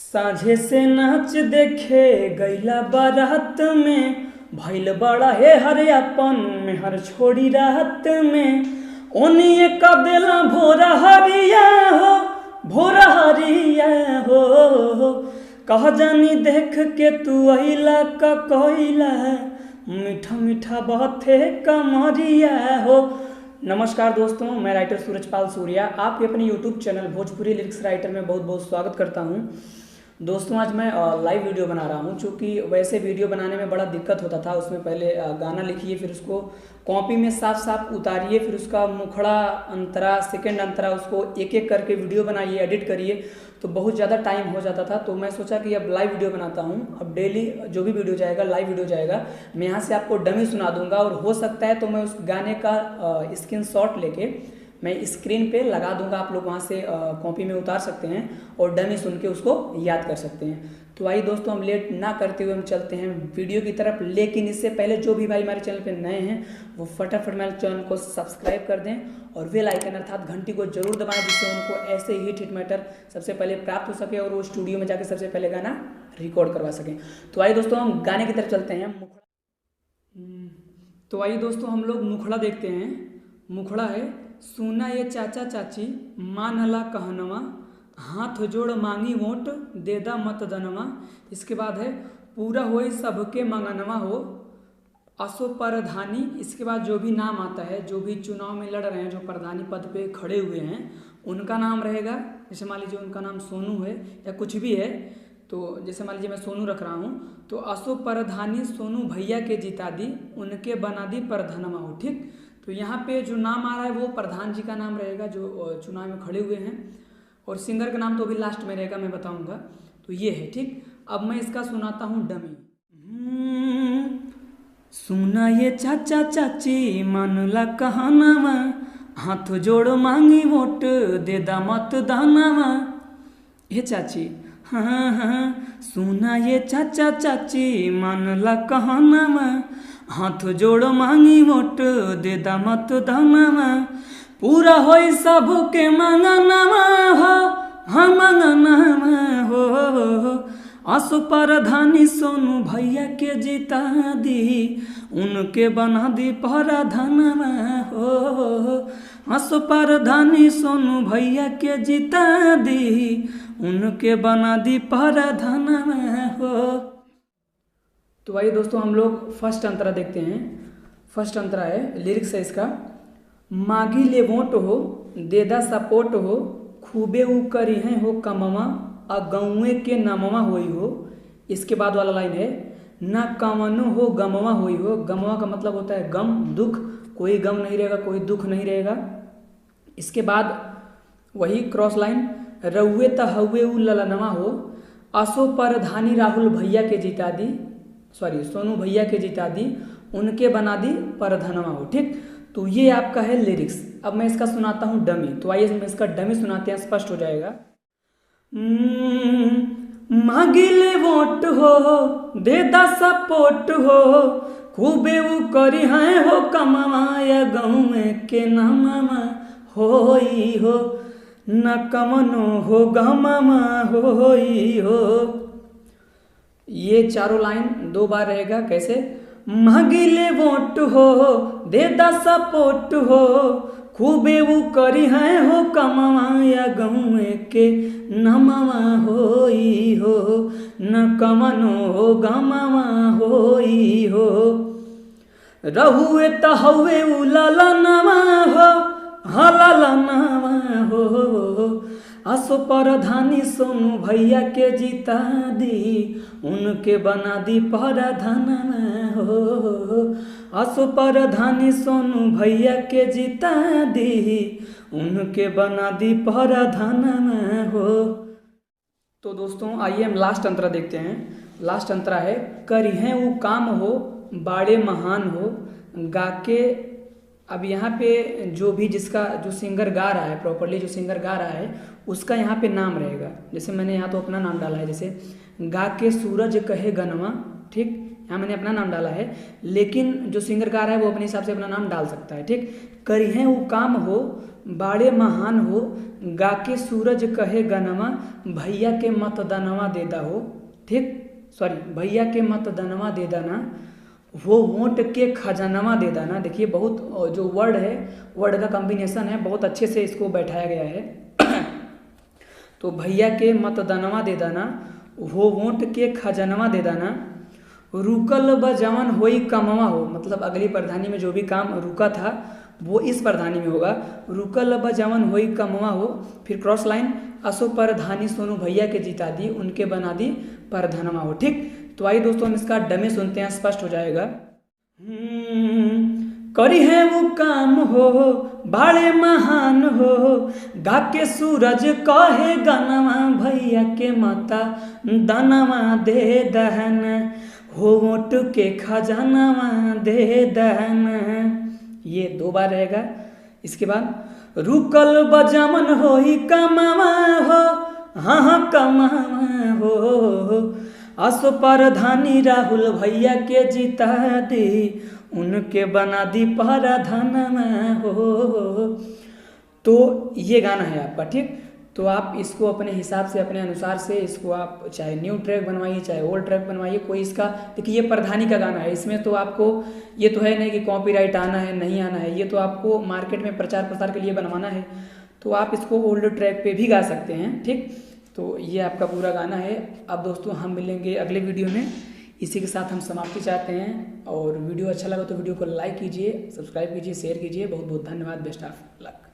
साझे से नाच देखे गैला बारात में भइल बड़ा हे हरे अपन में हर छोड़ी रात में ओनिए कब देला भोरा हरिया हो भोरा हरिया हो कह जानी देख के तू अइला का कोइला मीठा मीठा बहते कमरिया हो। नमस्कार दोस्तों, मैं राइटर सूरजपाल सूर्या आपके अपने YouTube channel Bhojpuri lyrics writer में बहुत बहुत स्वागत करता हूं। दोस्तों आज मैं लाइव वीडियो बना रहा हूं, चूँकि वैसे वीडियो बनाने में बड़ा दिक्कत होता था। उसमें पहले गाना लिखिए, फिर उसको कॉपी में साफ साफ उतारिए, फिर उसका मुखड़ा अंतरा सेकंड अंतरा उसको एक एक करके वीडियो बनाइए, एडिट करिए, तो बहुत ज़्यादा टाइम हो जाता था। तो मैं सोचा कि अब लाइव वीडियो बनाता हूं। अब डेली जो भी वीडियो जाएगा, लाइव वीडियो जाएगा, मैं यहाँ से आपको डमी सुना दूंगा और हो सकता है तो मैं उस गाने का स्क्रीनशॉट लेके मैं स्क्रीन पे लगा दूंगा। आप लोग वहाँ से कॉपी में उतार सकते हैं और डमी सुन के उसको याद कर सकते हैं। तो आइए दोस्तों, हम लेट ना करते हुए हम चलते हैं वीडियो की तरफ। लेकिन इससे पहले जो भी भाई हमारे चैनल पे नए हैं वो फटाफट मेरे चैनल को सब्सक्राइब कर दें और बेल आइकन अर्थात घंटी को जरूर दबाएं, जिससे उनको ऐसे ही हिट मैटर सबसे पहले प्राप्त हो सके और वो स्टूडियो में जाकर सबसे पहले गाना रिकॉर्ड करवा सकें। तो आइए दोस्तों, हम गाने की तरफ चलते हैं। तो आइए दोस्तों, हम लोग मुखड़ा देखते हैं। मुखड़ा है, सुना ये चाचा चाची मानला कहनवा, हाथ जोड़ मांगी वोट देदा मत दनवा। इसके बाद है, पूरा होई सबके मंगनवा हो असो परधानी। इसके बाद जो भी नाम आता है, जो भी चुनाव में लड़ रहे हैं, जो प्रधानी पद पे खड़े हुए हैं, उनका नाम रहेगा। जैसे मान लीजिए उनका नाम सोनू है या कुछ भी है, तो जैसे मान लीजिए मैं सोनू रख रहा हूँ, तो असो परधानी सोनू भैया के जिता दी, उनके बना दी परधनवा हो। ठीक, तो यहाँ पे जो नाम आ रहा है वो प्रधान जी का नाम रहेगा जो चुनाव में खड़े हुए हैं, और सिंगर का नाम तो अभी लास्ट में रहेगा, मैं बताऊंगा। तो ये है। ठीक, अब मैं इसका सुनाता हूँ डमी। सुना ये चाचा चाची मानला कहनावा, हाथ जोड़ मांगी वोट देदा मत दानावा। ये चाची, हाँ हाँ, सुना ये चाचा चाची मानला कहनावा, हाथ जोड़ मांगी वोट देदा मत दानावा। पूरा होई सबके मंगनवा हो, हाँ मंगनवा हो असो परधानी सोनू भैया के जिता दी, उनके बना दी परधनवा हो। असो परधानी सोनू भैया के जिता दी, उनके बना दी परधनवा हो। तो आइए दोस्तों, हम लोग फर्स्ट अंतरा देखते हैं। फर्स्ट अंतरा है, लिरिक्स है इसका, मागी ले वोट हो देदा सपोर्ट हो, खूबे उ करी हैं हो कमवा आ गौए के नामवा होई हो। इसके बाद वाला लाइन है, ना कमनो हो गमवा होई हो। गमवा का मतलब होता है गम, दुख। कोई गम नहीं रहेगा, कोई दुख नहीं रहेगा। इसके बाद वही क्रॉस लाइन, रउए त हउए उ ललनवा हो, असो परधानी राहुल भैया के जिता दी, सॉरी सोनू भैया के जिता दी, उनके बना दी परधनवा हो। ठीक, तो ये आपका है लिरिक्स। अब मैं इसका सुनाता हूँ डमी। तो आइए मैं इसका डमी सुनाते हैं, स्पष्ट हो जाएगा। मांगिले वोट हो देदा सपोर्ट हो, खूबे उ करी हैं हो कमाया गाँव के नामवा होई हो, न कमनो हो गमवा होई हो। ये चारों लाइन दो बार रहेगा। कैसे? मांगिले वोट हो देदा सपोर्ट हो, खूबे उ करी हैं हो कमाया गाँव के नमवा होई हो, न कमनो हो गमवा होई हो। रहुए त हउए उ ललनवा हो, हाँ ललनवा हो, असो परधानी सोनू भैया के जिता दी, उनके बना दी परधनवा हो। असो परधानी सोनू भैया के जिता दी, उनके बना दी परधनवा हो। तो दोस्तों आइए हम लास्ट अंतरा देखते हैं। लास्ट अंतरा है, करी हैं वो काम हो बाड़े महान हो, गाके। अब यहाँ पे जो भी जिसका जो सिंगर गा रहा है, प्रॉपरली जो सिंगर गा रहा है, उसका यहाँ पे नाम रहेगा। जैसे मैंने यहाँ तो अपना नाम डाला है, जैसे गा के सूरज कहे गनवा। ठीक, यहाँ मैंने अपना नाम डाला है, लेकिन जो सिंगर गा रहा है वो अपने हिसाब से अपना नाम डाल सकता है। ठीक, करी हैं वो काम हो बाड़े महान हो, गा के सूरज कहे गनमा, भैया के मत दनवा दे दा हो। ठीक, सॉरी, भैया के मत दनवा दे देना, वो वोट के खजानवा दे देना। देखिए बहुत जो वर्ड है, वर्ड का कॉम्बिनेशन है, बहुत अच्छे से इसको बैठाया गया है। तो भैया के मत दनवा दे देना, वो वोट के खजानवा दे देना, रुकल बजवन होई कमवा हो, मतलब अगली प्रधानी में जो भी काम रुका था वो इस प्रधानी में होगा। रुकल बजवन होई कमवा हो, फिर क्रॉस लाइन, असो प्रधानी सोनू भैया के जिता दी, उनके बना दी प्रधानवा हो। ठीक, तो आइए दोस्तों हम इसका डमे सुनते हैं, स्पष्ट हो जाएगा। करी है वो काम हो, बाड़े महान हो, गा के सूरज कहे गनवा, भैया के माता दनवा दे दहन, हो वोट के खजानवा दे दहन। ये 2 बार रहेगा। इसके बाद रुकल बजमन हो ही कमावा हो, हाँ हाँ कमावा हो, असो प्रधानी राहुल भैया के जिता दी, उनके बना दी प्रधानवा हो। तो ये गाना है आपका। ठीक, तो आप इसको अपने हिसाब से, अपने अनुसार से इसको आप चाहे न्यू ट्रैक बनवाइए, चाहे ओल्ड ट्रैक बनवाइए, कोई इसका, देखिए ये प्रधानी का गाना है, इसमें तो आपको ये तो है नहीं कि कॉपीराइट आना है नहीं आना है, ये तो आपको मार्केट में प्रचार प्रसार के लिए बनवाना है, तो आप इसको ओल्ड ट्रैक पे भी गा सकते हैं। ठीक, तो ये आपका पूरा गाना है। अब दोस्तों हम मिलेंगे अगले वीडियो में, इसी के साथ हम समाप्ति चाहते हैं। और वीडियो अच्छा लगा तो वीडियो को लाइक कीजिए, सब्सक्राइब कीजिए, शेयर कीजिए। बहुत बहुत धन्यवाद। Best of luck.